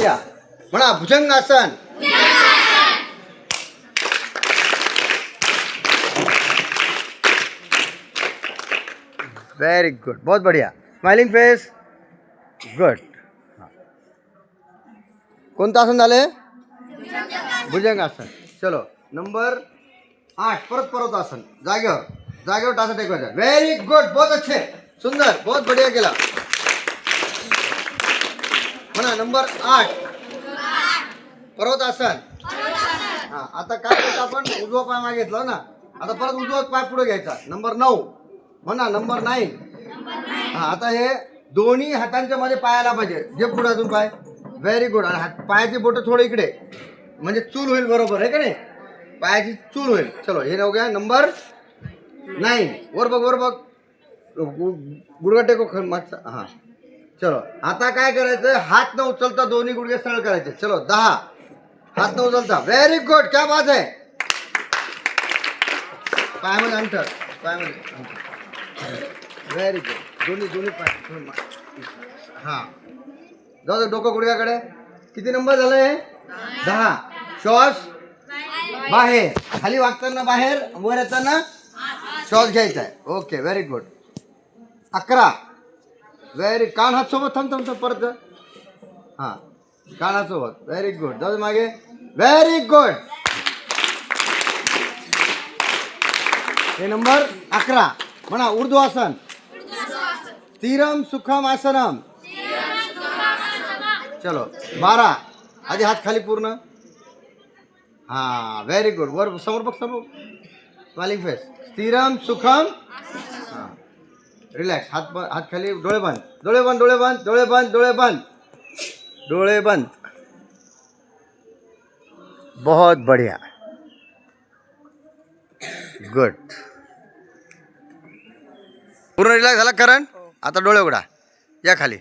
या म्हणा भुजंगासन. Very good, बहुत बढ़िया. Smiling face. गुड. कोणतं आसन झाले? भुजंगासन. चलो नंबर 8 परत आसन. जागेवर टाचा टेकवायचा. व्हेरी गुड, बहुत अच्छे, सुंदर, बहुत बढ़िया केला. म्हणा नंबर 8 पर्वतासन. हा, आता काय करतो आपण? उजवा पाय मागे घेतला ना, आता परत उजवा पाय पुढे घ्यायचा. नंबर 9 म्हणा. नंबर 9. हा, आता हे दोन्ही हातांच्या मध्ये पायाला पाहिजे. जे पुढे अजून पाय. Very good. आणि पायाची बोट थोडं इकडे, म्हणजे चूल होईल. बरोबर आहे का नाही? पायाची चूल होईल. चलो हे हो गया नंबर 9. वर बघ. गुडघा टेको मागचा. हा, चलो आता काय करायचं? हात न उचलता दोन्ही गुडघे सरळ करायचे. चलो 10. हात न उचलता. व्हेरी गुड, क्या बात आहे. पायामध्ये अंतर, व्हेरी गुड. दोन्ही पाय. हा, जाऊ डोकं गुडघ्याकडे. किती नंबर झालंय? 10. श्वास बाहेर, खाली वागताना बाहेर, वर येताना श्वास घ्यायचा आहे. Okay, very good. 11. व्हेरी. कान हात सोबत. थांब परत. हां, कान हात सोबत. Very good. जाऊ मागे. Very good. हे नंबर 11 म्हणा. ऊर्ध्वासन. स्थिरम सुखम आसनम. चलो 12. आधी हात खाली पूर्ण. हां, व्हेरी गुड. वर समोर बघ. Smiling face. स्थिरम सुखम. हां, रिलॅक्स. हात खाली. डोळे बंद. बहुत बढ़िया. गुड. पूर्ण रिलॅक्स झाला करण. आता डोळे उघडा. या खाली.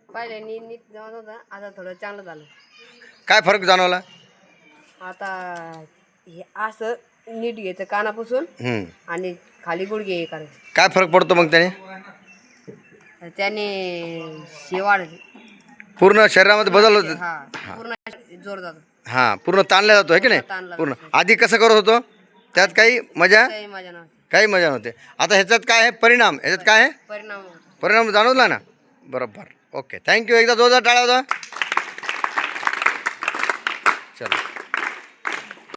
पहिले नीट जाणवत होतं, आता थोडं चांगलं झालं. काय फरक जाणवला? आता हे असं नीट घ्यायचं कानापासून आणि खाली गुडघे हे करायचे. काय फरक पडतो मग त्याने? त्याने शेवाळ पूर्ण शरीरामध्ये बदल होतो. हा पूर्ण जोर जातो. हां, पूर्ण ताणला जातो आहे की नाही? ताणला पूर्ण. आधी कसं करत होतो त्यात काही मजा काही मजा नव्हती. नव्हते. आता ह्याच्यात काय आहे परिणाम? ह्याच्यात काय आहे परिणाम परिणाम जाणवला ना? बरोबर. Okay, thank you. एकदा जोरदार टाळ्या होता.